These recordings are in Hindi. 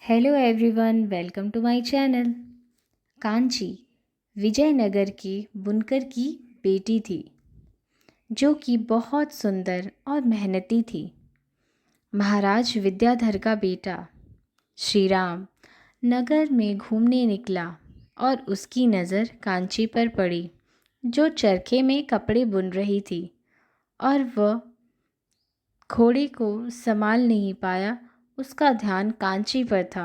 Hello everyone, welcome to my channel. Kanchi Vijayanagar के बुनकर की बेटी थी, जो कि बहुत सुंदर और मेहनती थी। महाराज विद्याधर का बेटा श्री राम नगर में घूमने निकला और उसकी नज़र कांची पर पड़ी, जो चरखे में कपड़े बुन रही थी। और वह घोड़े को संभाल नहीं पाया, उसका ध्यान कांची पर था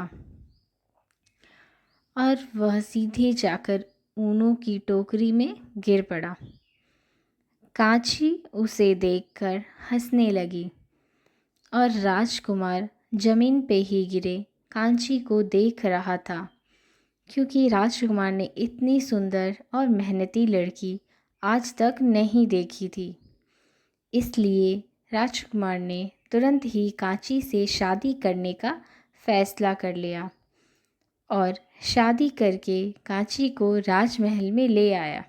और वह सीधे जाकर ऊनों की टोकरी में गिर पड़ा। कांची उसे देखकर हंसने लगी और राजकुमार जमीन पे ही गिरे कांची को देख रहा था, क्योंकि राजकुमार ने इतनी सुंदर और मेहनती लड़की आज तक नहीं देखी थी। इसलिए राजकुमार ने तुरंत ही कांची से शादी करने का फैसला कर लिया और शादी करके कांची को राजमहल में ले आया।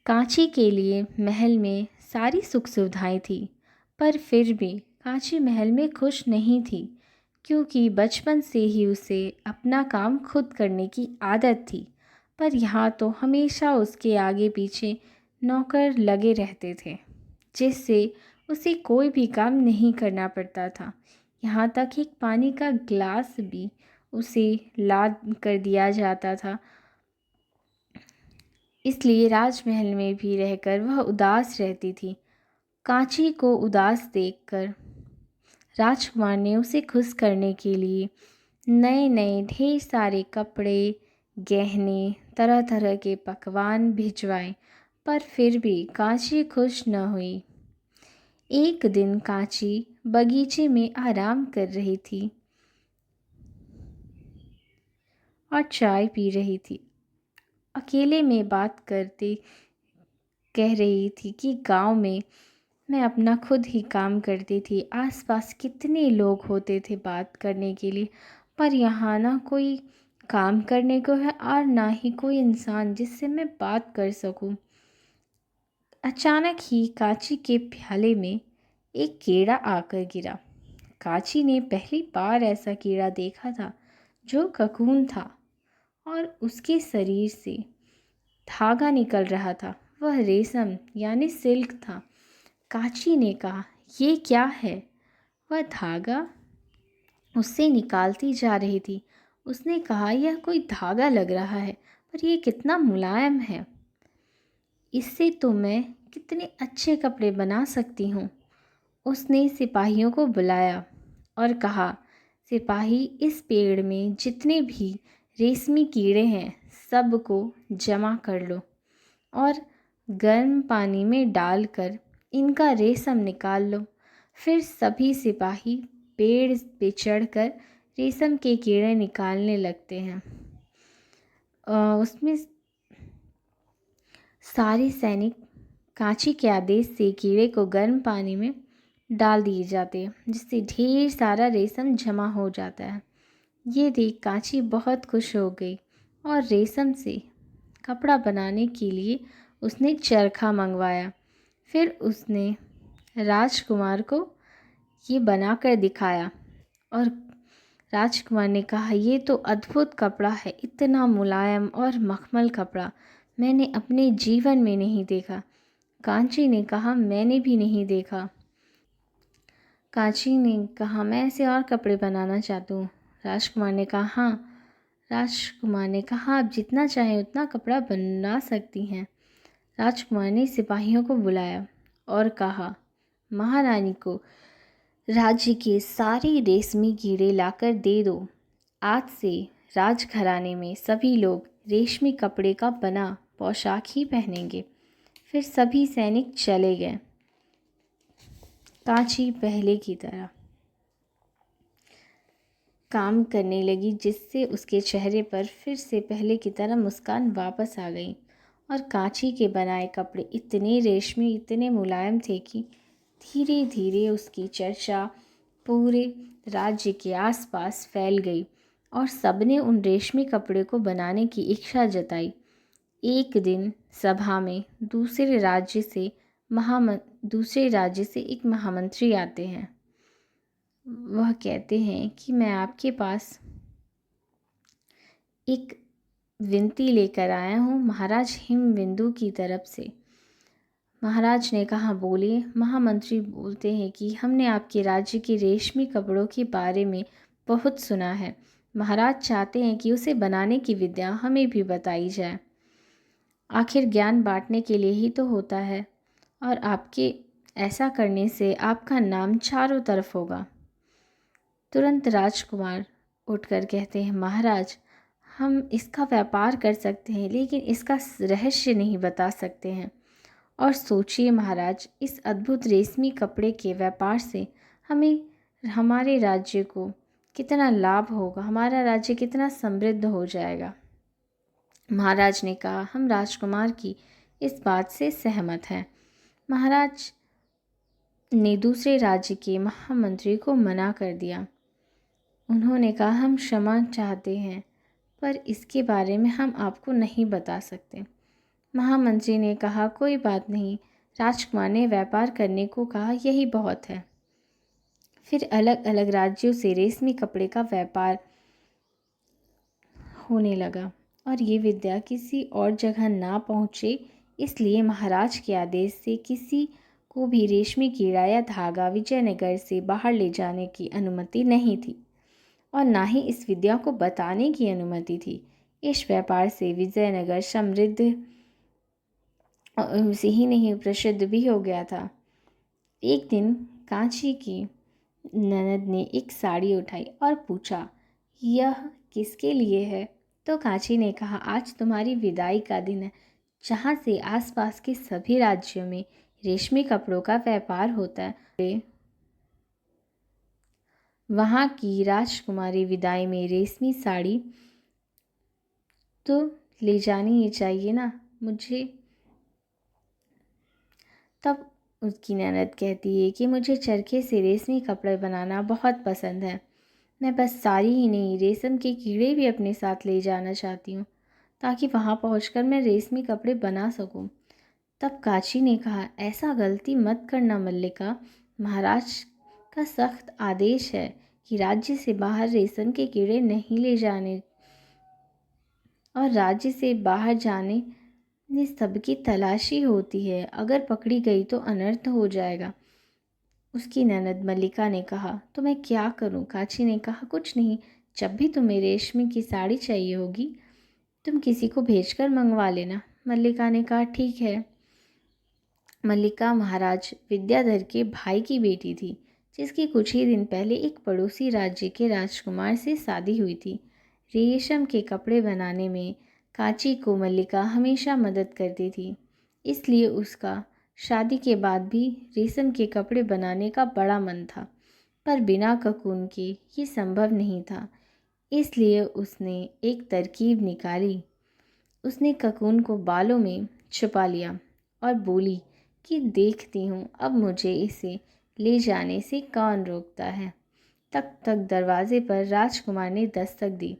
कांची के लिए महल में सारी सुख सुविधाएं थी, पर फिर भी कांची महल में खुश नहीं थी, क्योंकि बचपन से ही उसे अपना काम खुद करने की आदत थी। पर यहाँ तो हमेशा उसके आगे पीछे नौकर लगे रहते थे, जिससे उसे कोई भी काम नहीं करना पड़ता था। यहाँ तक एक पानी का गिलास भी उसे ला कर दिया जाता था। इसलिए राजमहल में भी रहकर वह उदास रहती थी। कांची को उदास देखकर राजकुमार ने उसे खुश करने के लिए नए नए ढेर सारे कपड़े, गहने, तरह तरह के पकवान भिजवाए, पर फिर भी कांची खुश न हुई। एक दिन कांची बगीचे में आराम कर रही थी और चाय पी रही थी। अकेले में बात करते कह रही थी कि गांव में मैं अपना खुद ही काम करती थी, आसपास कितने लोग होते थे बात करने के लिए, पर यहाँ ना कोई काम करने को है और ना ही कोई इंसान जिससे मैं बात कर सकूं। अचानक ही कांची के प्याले में एक कीड़ा आकर गिरा। कांची ने पहली बार ऐसा कीड़ा देखा था, जो ककून था और उसके शरीर से धागा निकल रहा था। वह रेशम यानी सिल्क था। कांची ने कहा, ये क्या है? वह धागा उससे निकालती जा रही थी। उसने कहा, यह कोई धागा लग रहा है, पर यह कितना मुलायम है। इससे तो मैं कितने अच्छे कपड़े बना सकती हूँ। उसने सिपाहियों को बुलाया और कहा, सिपाही, इस पेड़ में जितने भी रेशमी कीड़े हैं सबको जमा कर लो और गर्म पानी में डालकर इनका रेशम निकाल लो। फिर सभी सिपाही पेड़ पे चढ़कर रेशम के कीड़े निकालने लगते हैं। उसमें सारे सैनिक कांची के आदेश से कीड़े को गर्म पानी में डाल दिए जाते हैं, जिससे ढेर सारा रेशम जमा हो जाता है। ये देख कांची बहुत खुश हो गई और रेशम से कपड़ा बनाने के लिए उसने चरखा मंगवाया। फिर उसने राजकुमार को ये बनाकर दिखाया और राजकुमार ने कहा, ये तो अद्भुत कपड़ा है, इतना मुलायम और मखमल कपड़ा मैंने अपने जीवन में नहीं देखा। कांची ने कहा, मैंने भी नहीं देखा। कांची ने कहा, मैं ऐसे और कपड़े बनाना चाहती हूँ। राजकुमार ने कहा, हाँ। राजकुमार ने कहा, आप जितना चाहें उतना कपड़ा बना सकती हैं। राजकुमार ने सिपाहियों को बुलाया और कहा, महारानी को राज्य के सारे रेशमी कीड़े लाकर दे दो। आज से राजघराने में सभी लोग रेशमी कपड़े का बना पोशाक ही पहनेंगे। फिर सभी सैनिक चले गए। कांची पहले की तरह काम करने लगी, जिससे उसके चेहरे पर फिर से पहले की तरह मुस्कान वापस आ गई और कांची के बनाए कपड़े इतने रेशमी, इतने मुलायम थे कि धीरे धीरे उसकी चर्चा पूरे राज्य के आसपास फैल गई और सबने उन रेशमी कपड़े को बनाने की इच्छा जताई। एक दिन सभा में दूसरे राज्य से एक महामंत्री आते हैं। वह कहते हैं कि मैं आपके पास एक विनती लेकर आया हूँ महाराज हिमबिंदु की तरफ से। महाराज ने कहा, बोलिए। महामंत्री बोलते हैं कि हमने आपके राज्य के रेशमी कपड़ों के बारे में बहुत सुना है। महाराज चाहते हैं कि उसे बनाने की विद्या हमें भी बताई जाए। आखिर ज्ञान बांटने के लिए ही तो होता है, और आपके ऐसा करने से आपका नाम चारों तरफ होगा। तुरंत राजकुमार उठकर कहते हैं, महाराज, हम इसका व्यापार कर सकते हैं, लेकिन इसका रहस्य नहीं बता सकते हैं। और सोचिए महाराज, इस अद्भुत रेशमी कपड़े के व्यापार से हमारे राज्य को कितना लाभ होगा, हमारा राज्य कितना समृद्ध हो जाएगा। महाराज ने कहा, हम राजकुमार की इस बात से सहमत हैं। महाराज ने दूसरे राज्य के महामंत्री को मना कर दिया। उन्होंने कहा, हम क्षमा चाहते हैं, पर इसके बारे में हम आपको नहीं बता सकते। महामंत्री ने कहा, कोई बात नहीं। राजकुमार ने व्यापार करने को कहा, यही बहुत है। फिर अलग अलग राज्यों से रेशमी कपड़े का व्यापार होने लगा, और ये विद्या किसी और जगह ना पहुँचे, इसलिए महाराज के आदेश से किसी को भी रेशमी कीड़ा या धागा विजयनगर से बाहर ले जाने की अनुमति नहीं थी, और ना ही इस विद्या को बताने की अनुमति थी। इस व्यापार से विजयनगर समृद्ध से ही नहीं, प्रसिद्ध भी हो गया था। एक दिन कांची की ननद ने एक साड़ी उठाई और पूछा, यह किसके लिए है? तो कांची ने कहा, आज तुम्हारी विदाई का दिन है, जहाँ से आसपास के सभी राज्यों में रेशमी कपड़ों का व्यापार होता है। वहाँ की राजकुमारी विदाई में रेशमी साड़ी तो ले जानी ही चाहिए ना मुझे। तब उसकी ननद कहती है कि मुझे चरखे से रेशमी कपड़े बनाना बहुत पसंद है। मैं बस साड़ी ही नहीं, रेशम के कीड़े भी अपने साथ ले जाना चाहती हूँ, ताकि वहाँ पहुँचकर मैं रेशमी कपड़े बना सकूँ। तब कांची ने कहा, ऐसा गलती मत करना मल्लिका। महाराज का सख्त आदेश है कि राज्य से बाहर रेशम के कीड़े नहीं ले जाने, और राज्य से बाहर जाने ने सबकी तलाशी होती है। अगर पकड़ी गई तो अनर्थ हो जाएगा। उसकी ननद मल्लिका ने कहा, तो मैं क्या करूं? कांची ने कहा, कुछ नहीं। जब भी तुम्हें रेशमी की साड़ी चाहिए होगी, तुम किसी को भेजकर मंगवा लेना। मल्लिका ने कहा, ठीक है। मल्लिका महाराज विद्याधर के भाई की बेटी थी, जिसकी कुछ ही दिन पहले एक पड़ोसी राज्य के राजकुमार से शादी हुई थी। रेशम के कपड़े बनाने में कांची को मल्लिका हमेशा मदद करती थी, इसलिए उसका शादी के बाद भी रेशम के कपड़े बनाने का बड़ा मन था। पर बिना ककून के ये संभव नहीं था, इसलिए उसने एक तरकीब निकाली। उसने ककून को बालों में छुपा लिया और बोली कि देखती हूँ अब मुझे इसे ले जाने से कौन रोकता है। तक तक दरवाजे पर राजकुमार ने दस्तक दी।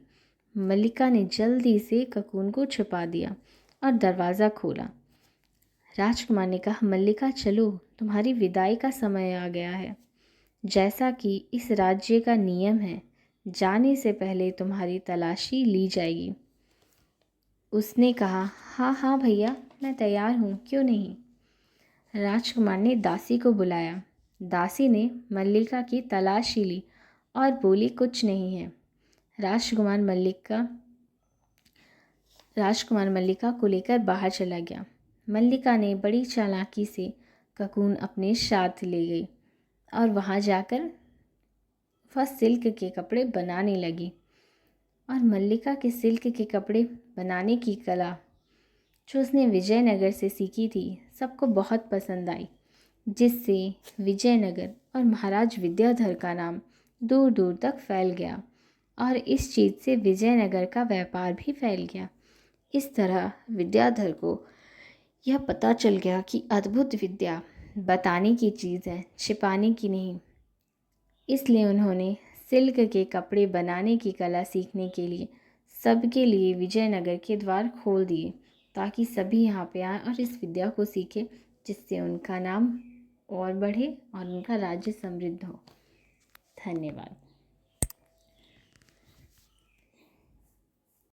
मल्लिका ने जल्दी से ककून को छुपा दिया और दरवाज़ा खोला। राजकुमार ने कहा, मल्लिका चलो, तुम्हारी विदाई का समय आ गया है। जैसा कि इस राज्य का नियम है, जाने से पहले तुम्हारी तलाशी ली जाएगी। उसने कहा, हाँ हाँ भैया, मैं तैयार हूँ, क्यों नहीं। राजकुमार ने दासी को बुलाया। दासी ने मल्लिका की तलाशी ली और बोली, कुछ नहीं है। राजकुमार मल्लिका को लेकर बाहर चला गया। मल्लिका ने बड़ी चालाकी से ककून अपने साथ ले गई और वहाँ जाकर वह सिल्क के कपड़े बनाने लगी। और मल्लिका के सिल्क के कपड़े बनाने की कला, जो उसने विजयनगर से सीखी थी, सबको बहुत पसंद आई, जिससे विजयनगर और महाराज विद्याधर का नाम दूर दूर तक फैल गया, और इस चीज़ से विजयनगर का व्यापार भी फैल गया। इस तरह विद्याधर को यह पता चल गया कि अद्भुत विद्या बताने की चीज़ है, छिपाने की नहीं। इसलिए उन्होंने सिल्क के कपड़े बनाने की कला सीखने के लिए सबके लिए विजयनगर के द्वार खोल दिए, ताकि सभी यहाँ पे आए और इस विद्या को सीखें, जिससे उनका नाम और बढ़े और उनका राज्य समृद्ध हो। धन्यवाद।